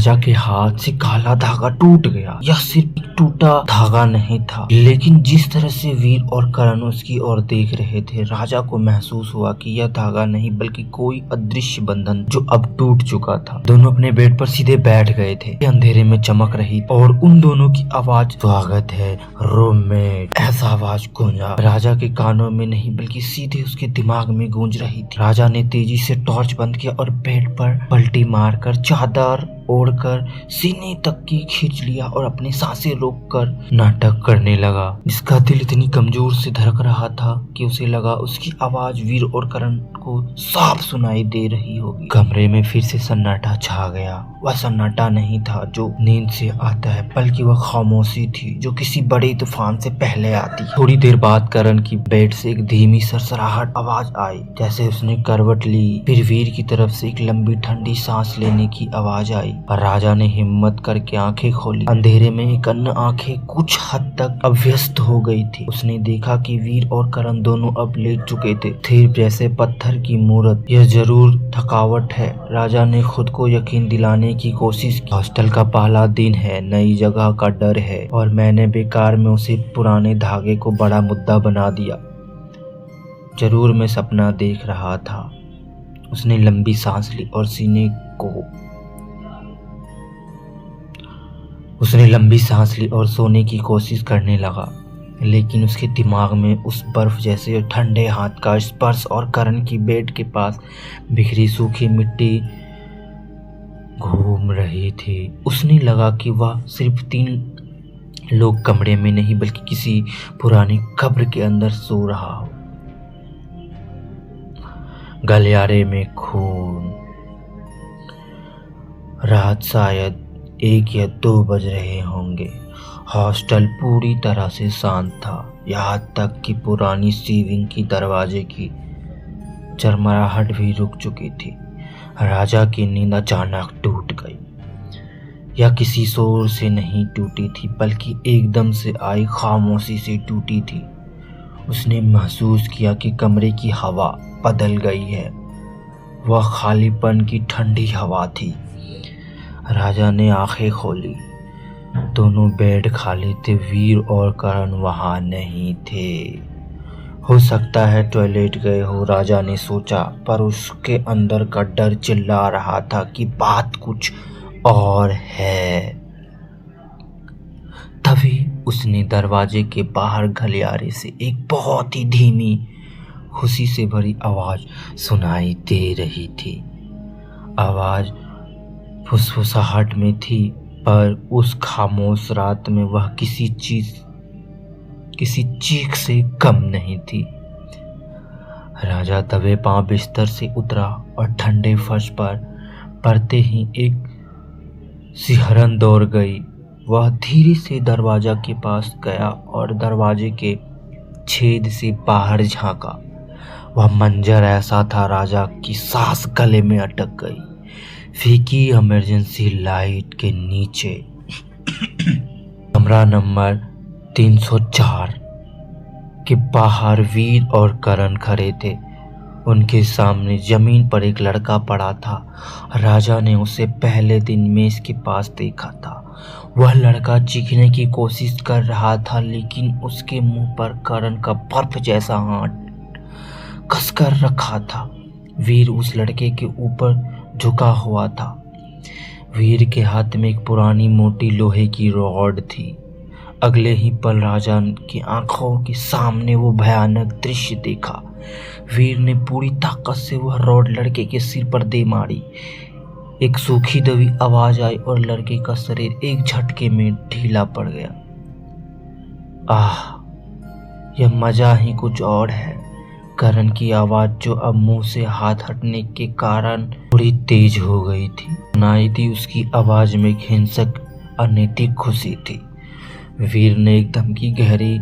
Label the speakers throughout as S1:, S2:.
S1: राजा के हाथ से काला धागा टूट गया। यह सिर्फ एक टूटा धागा नहीं था, लेकिन जिस तरह से वीर और करण उसकी ओर देख रहे थे, राजा को महसूस हुआ कि यह धागा नहीं बल्कि कोई अदृश्य बंधन जो अब टूट चुका था। दोनों अपने बेड पर सीधे बैठ गए थे। अंधेरे में चमक रही और उन दोनों की आवाज, स्वागत है रूममेट, ऐसा आवाज गूंजा। राजा के कानों में नहीं बल्कि सीधे उसके दिमाग में गूंज रही थी। राजा ने तेजी से टॉर्च बंद किया और बेड पर पलटी मारकर चादर ओढ़कर सीने तक की खींच लिया और अपनी सांसें रोककर नाटक करने लगा। जिसका दिल इतनी कमजोर से धड़क रहा था कि उसे लगा उसकी आवाज वीर और करण को साफ सुनाई दे रही होगी। कमरे में फिर से सन्नाटा छा गया। वह सन्नाटा नहीं था जो नींद से आता है, बल्कि वह खामोशी थी जो किसी बड़े तूफान से पहले आती। थोड़ी देर बाद करण की बेड से एक धीमी सरसराहट आवाज आई, जैसे उसने करवट ली। फिर वीर की तरफ से एक लंबी ठंडी सांस लेने की आवाज आई और राजा ने हिम्मत करके आंखें खोली। अंधेरे में एक अन्य आंखें कुछ हद तक अभ्यस्त हो गई थी। उसने देखा कि वीर और करण दोनों अब लेट चुके थे, स्थिर जैसे पत्थर की मूरत। यह जरूर थकावट है, राजा ने खुद को यकीन दिलाने की कोशिश की। हॉस्टल का पहला दिन है, नई जगह का डर है और मैंने बेकार में उसे पुराने धागे को बड़ा मुद्दा बना दिया। जरूर मैं सपना देख रहा था। उसने लंबी सांस ली और सोने की कोशिश करने लगा, लेकिन उसके दिमाग में उस बर्फ जैसे ठंडे हाथ का स्पर्श और करण की बेड के पास बिखरी सूखी मिट्टी घूम रही थी। उसने लगा कि वह सिर्फ 3 लोग कमरे में नहीं बल्कि किसी पुरानी कब्र के अंदर सो रहा हो। गलियारे में खून। रात शायद 1 या 2 बज रहे होंगे। हॉस्टल पूरी तरह से शांत था, यहाँ तक कि पुरानी सीविंग की दरवाजे की चरमराहट भी रुक चुकी थी। राजा की नींद अचानक टूट गई। यह किसी शोर से नहीं टूटी थी, बल्कि एकदम से आई खामोशी से टूटी थी। उसने महसूस किया कि कमरे की हवा बदल गई है। वह खालीपन की ठंडी हवा थी। राजा ने आंखें खोली। दोनों बेड खाली थे। वीर और करण वहां नहीं थे। हो सकता है टॉयलेट गए हो, राजा ने सोचा, पर उसके अंदर का डर चिल्ला रहा था कि बात कुछ और है। तभी उसने दरवाजे के बाहर गलियारे से एक बहुत ही धीमी, खुशी से भरी आवाज सुनाई दे रही थी। आवाज फुसफुसाहट में थी, पर उस खामोश रात में वह किसी चीख से कम नहीं थी। राजा दबे पांव बिस्तर से उतरा और ठंडे फर्श पर पड़ते ही एक सिहरन दौड़ गई। वह धीरे से दरवाजा के पास गया और दरवाजे के छेद से बाहर झांका। वह मंजर ऐसा था, राजा की सांस गले में अटक गई। फीकी इमरजेंसी लाइट के नीचे कमरा नंबर 304 के बाहर वीर और करण खड़े थे। उनके सामने जमीन पर एक लड़का पड़ा था। राजा ने उसे पहले दिन मेज के पास देखा था। वह लड़का चीखने की कोशिश कर रहा था, लेकिन उसके मुंह पर करण का बर्फ जैसा हाथ कसकर रखा था। वीर उस लड़के के ऊपर झुका हुआ था। वीर के हाथ में एक पुरानी मोटी लोहे की रॉड थी। अगले ही पल राजा की आंखों के सामने वो भयानक दृश्य देखा। वीर ने पूरी ताकत से वह रॉड लड़के के सिर पर दे मारी। एक सूखी दबी आवाज आई और लड़के का शरीर एक झटके में ढीला पड़ गया। आह, यह मजा ही कुछ और है। करण की आवाज, जो अब मुंह से हाथ हटने के कारण थोड़ी तेज हो गई थी, सुनाई दी। उसकी आवाज में एक हिंसक अनैतिक खुशी थी। वीर ने एकदम की गहरी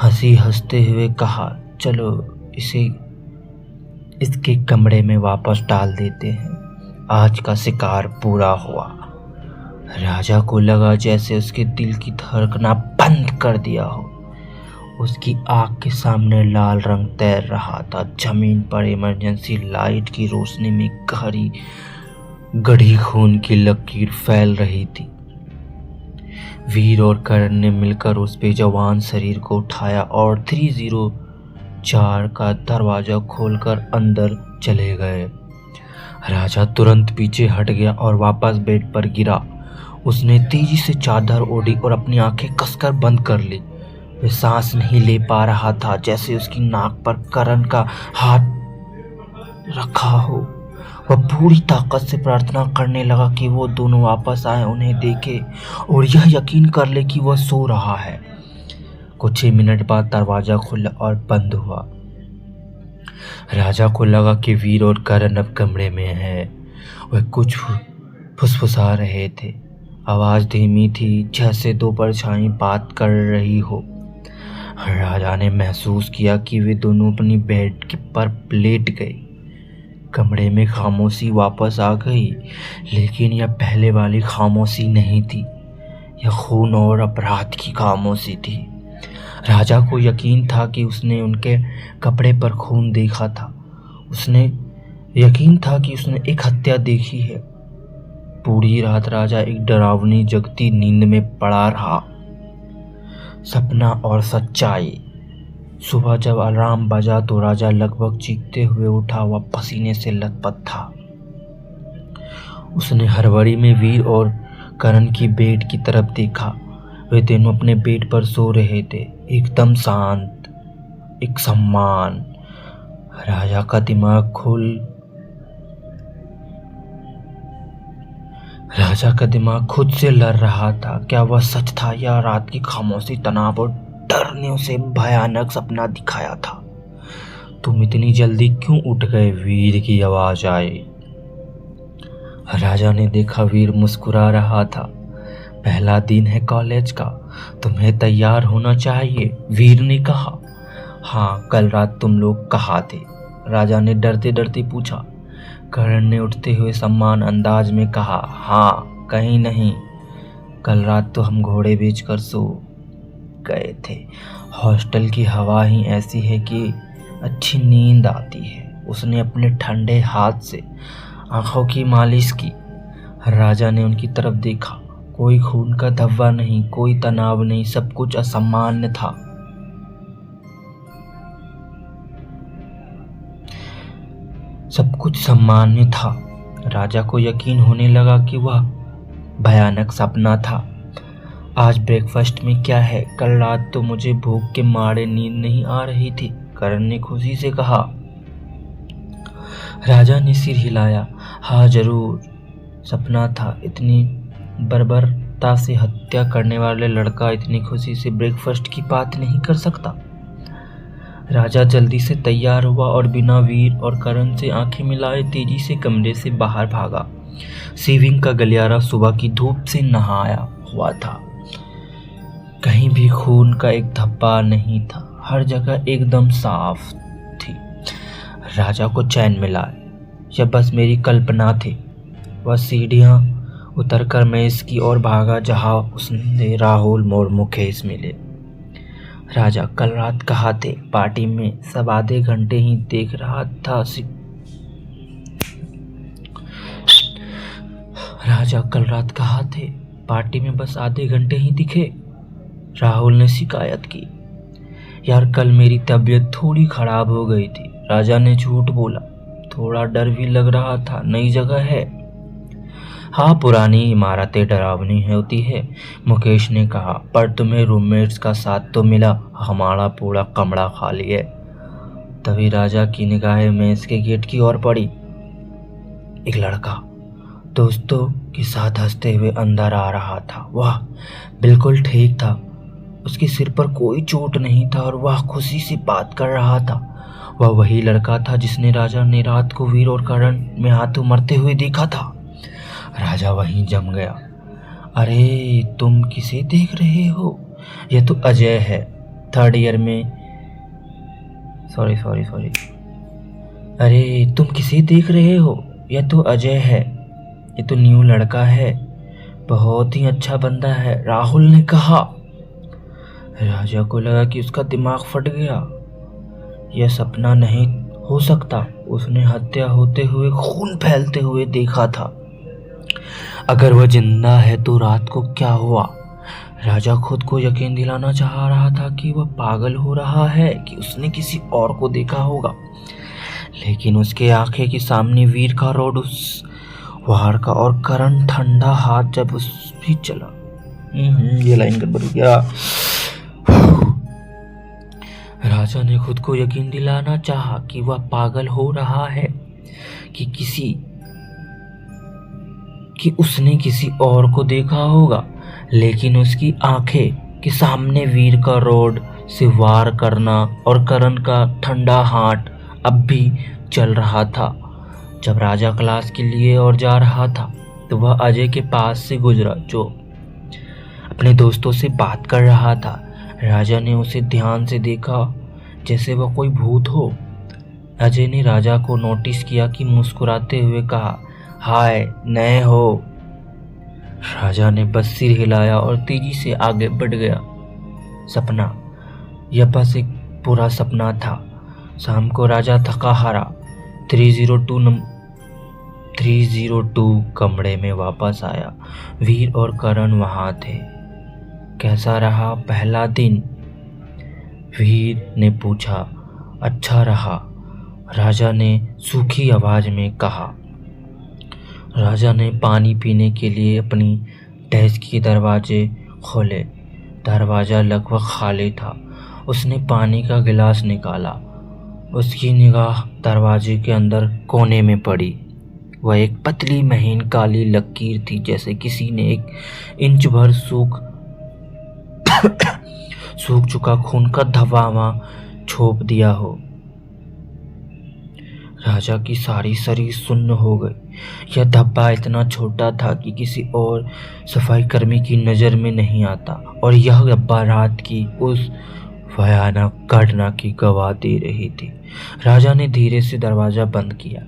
S1: हंसी हंसते हुए कहा, चलो इसे इसके कमरे में वापस डाल देते हैं। आज का शिकार पूरा हुआ। राजा को लगा जैसे उसके दिल की धड़कना बंद कर दिया हो। उसकी आंख के सामने लाल रंग तैर रहा था। जमीन पर इमरजेंसी लाइट की रोशनी में गहरी गढ़ी खून की लकीर फैल रही थी। वीर और करण ने मिलकर उस बेजवान शरीर को उठाया और 304 का दरवाजा खोलकर अंदर चले गए। राजा तुरंत पीछे हट गया और वापस बेड पर गिरा। उसने तेजी से चादर ओढ़ी और अपनी आंखें कसकर बंद कर ली। वह सांस नहीं ले पा रहा था, जैसे उसकी नाक पर करण का हाथ रखा हो। वह पूरी ताकत से प्रार्थना करने लगा कि वो दोनों वापस आए, उन्हें देखे और यह यकीन कर ले कि वह सो रहा है। कुछ ही मिनट बाद दरवाजा खुला और बंद हुआ। राजा को लगा कि वीर और करण अब कमरे में है। वह कुछ फुसफुसा रहे थे। आवाज धीमी थी, जैसे दो परछाई बात कर रही हो। राजा ने महसूस किया कि वे दोनों अपनी बेड के पर लेट गए। कमरे में खामोशी वापस आ गई, लेकिन यह पहले वाली खामोशी नहीं थी। यह खून और अपराध की खामोशी थी। राजा को यकीन था कि उसने उनके कपड़े पर खून देखा था। उसने यकीन था कि उसने एक हत्या देखी है। पूरी रात राजा एक डरावनी जगती नींद में पड़ा रहा। सपना और सच्चाई। सुबह जब अलार्म बजा तो राजा लगभग चीखते हुए उठा। वह पसीने से लथपथ था। उसने हड़बड़ी में वीर और करण की बेड की तरफ देखा। वे दोनों अपने बेड पर सो रहे थे, एकदम शांत, एक सम्मान। राजा का दिमाग खुद से लड़ रहा था। क्या वह सच था या रात की खामोशी, तनाव और डर ने उसे भयानक सपना दिखाया था? तुम इतनी जल्दी क्यों उठ गए? वीर की आवाज आई। राजा ने देखा वीर मुस्कुरा रहा था। पहला दिन है कॉलेज का, तुम्हें तैयार होना चाहिए, वीर ने कहा। हाँ, कल रात तुम लोग कहाँ थे? राजा ने डरते डरते पूछा। करण ने उठते हुए सम्मान अंदाज में कहा, हाँ, कहीं नहीं, कल रात तो हम घोड़े बेचकर सो गए थे। हॉस्टल की हवा ही ऐसी है कि अच्छी नींद आती है। उसने अपने ठंडे हाथ से आंखों की मालिश की। राजा ने उनकी तरफ देखा। कोई खून का धब्बा नहीं, कोई तनाव नहीं, सब कुछ असामान्य था। सब कुछ सामान्य था। राजा को यकीन होने लगा कि वह भयानक सपना था। आज ब्रेकफास्ट में क्या है? कल रात तो मुझे भूख के मारे नींद नहीं आ रही थी, करण ने खुशी से कहा। राजा ने सिर हिलाया। हाँ जरूर, सपना था। इतनी बर्बरता से हत्या करने वाले लड़का इतनी खुशी से ब्रेकफास्ट की बात नहीं कर सकता। राजा जल्दी से तैयार हुआ और बिना वीर और करण से आंखें मिलाए तेजी से कमरे से बाहर भागा। सेविंग का गलियारा सुबह की धूप से नहाया हुआ था। कहीं भी खून का एक धब्बा नहीं था। हर जगह एकदम साफ थी। राजा को चैन मिला। यह बस मेरी कल्पना थी। वह सीढ़ियां उतरकर मेज की ओर भागा जहां उसने राहुल और मुकेश मिले। राजा, कल रात कहाँ थे? पार्टी में सब आधे घंटे ही देख रहा था। राजा, कल रात कहाँ थे? पार्टी में बस आधे घंटे ही दिखे, राहुल ने शिकायत की। यार, कल मेरी तबीयत थोड़ी खराब हो गई थी, राजा ने झूठ बोला। थोड़ा डर भी लग रहा था, नई जगह है। हाँ, पुरानी इमारतें डरावनी होती है, मुकेश ने कहा, पर तुम्हें रूममेट्स का साथ तो मिला, हमारा पूरा कमरा खाली है। तभी राजा की निगाहें मेज के गेट की ओर पड़ी। एक लड़का दोस्तों के साथ हंसते हुए अंदर आ रहा था। वह बिल्कुल ठीक था। उसके सिर पर कोई चोट नहीं था और वह खुशी से बात कर रहा था। वह वही लड़का था जिसने राजा ने रात को वीर और करण में हाथों मरते हुए देखा था। राजा वहीं जम गया। अरे, तुम किसे देख रहे हो? यह तो अजय है, थर्ड ईयर में। सॉरी। अरे, तुम किसे देख रहे हो? यह तो अजय है, ये तो न्यू लड़का है, बहुत ही अच्छा बंदा है, राहुल ने कहा। राजा को लगा कि उसका दिमाग फट गया। यह सपना नहीं हो सकता। उसने हत्या होते हुए, खून फैलते हुए देखा था। अगर वह जिंदा है तो रात को क्या हुआ? राजा खुद को यकीन दिलाना चाह रहा था कि वह पागल हो रहा है, कि उसने किसी और को देखा होगा, लेकिन उसके आंखें के सामने वीर का रोड, उस वार का और करण ठंडा हाथ जब उस भी चला। ये लाइन गड़बड़ हो गया। राजा ने खुद को यकीन दिलाना चाहा कि वह पागल हो रहा है, कि उसने किसी और को देखा होगा, लेकिन उसकी आंखें के सामने वीर का रोड से वार करना और करण का ठंडा हाथ अब भी चल रहा था। जब राजा क्लास के लिए और जा रहा था तो वह अजय के पास से गुजरा, जो अपने दोस्तों से बात कर रहा था। राजा ने उसे ध्यान से देखा, जैसे वह कोई भूत हो। अजय ने राजा को नोटिस किया कि मुस्कुराते हुए कहा, हाय, नए हो? राजा ने बस सिर हिलाया और तेजी से आगे बढ़ गया। सपना, यह बस एक पूरा सपना था। शाम को राजा थका हारा 302 कमरे में वापस आया। वीर और करण वहां थे। कैसा रहा पहला दिन? वीर ने पूछा। अच्छा रहा, राजा ने सूखी आवाज में कहा। राजा ने पानी पीने के लिए अपनी डेस्क के दरवाजे खोले। दरवाजा लगभग खाली था। उसने पानी का गिलास निकाला। उसकी निगाह दरवाजे के अंदर कोने में पड़ी। वह एक पतली महीन काली लकीर थी, जैसे किसी ने 1 इंच भर सूख चुका खून का धब्बा वहां छोप दिया हो। राजा की सारी शरीर सुन्न हो गई। यह धब्बा इतना छोटा था कि किसी और सफाई कर्मी की नजर में नहीं आता, और यह धब्बा रात की उस भयानक घटना की गवाह दे रही थी। राजा ने धीरे से दरवाजा बंद किया।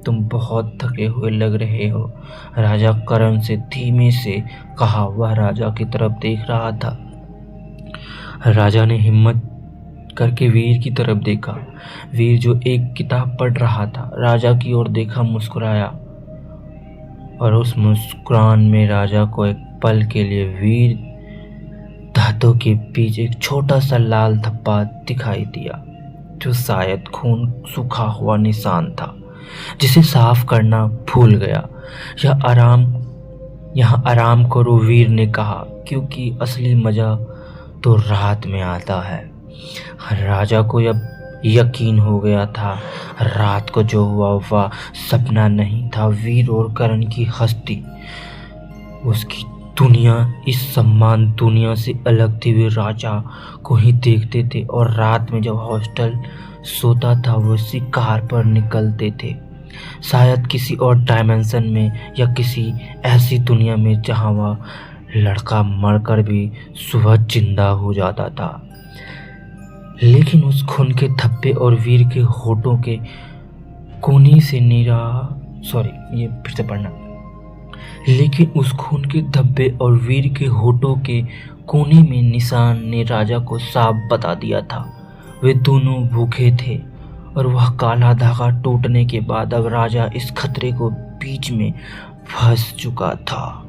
S1: तुम बहुत थके हुए लग रहे हो, राजा करण से धीमे से कहा। वह राजा की तरफ देख रहा था। राजा ने हिम्मत करके वीर की तरफ देखा। वीर, जो एक किताब पढ़ रहा था, राजा की ओर देखा, मुस्कुराया, और उस मुस्कुरान में राजा को एक पल के लिए वीर दांतों के बीच एक छोटा सा लाल धब्बा दिखाई दिया, जो शायद खून सूखा हुआ निशान था, जिसे साफ करना भूल गया। यहाँ आराम करो, वीर ने कहा, क्योंकि असली मजा तो रात में आता है। राजा को अब यकीन हो गया था, रात को जो हुआ वह सपना नहीं था। वीर और करण की हस्ती, उसकी दुनिया इस सम्मान दुनिया से अलग थी। वे राजा को ही देखते थे, और रात में जब हॉस्टल सोता था वो शिकार पर निकलते थे, शायद किसी और डायमेंशन में या किसी ऐसी दुनिया में जहां वह लड़का मरकर भी सुबह जिंदा हो जाता था। लेकिन उस खून के धब्बे और वीर के होठों के कोने से लेकिन उस खून के धब्बे और वीर के होठों के कोने में निशान ने राजा को साफ बता दिया था। वे दोनों भूखे थे, और वह काला धागा टूटने के बाद अब राजा इस खतरे को बीच में फंस चुका था।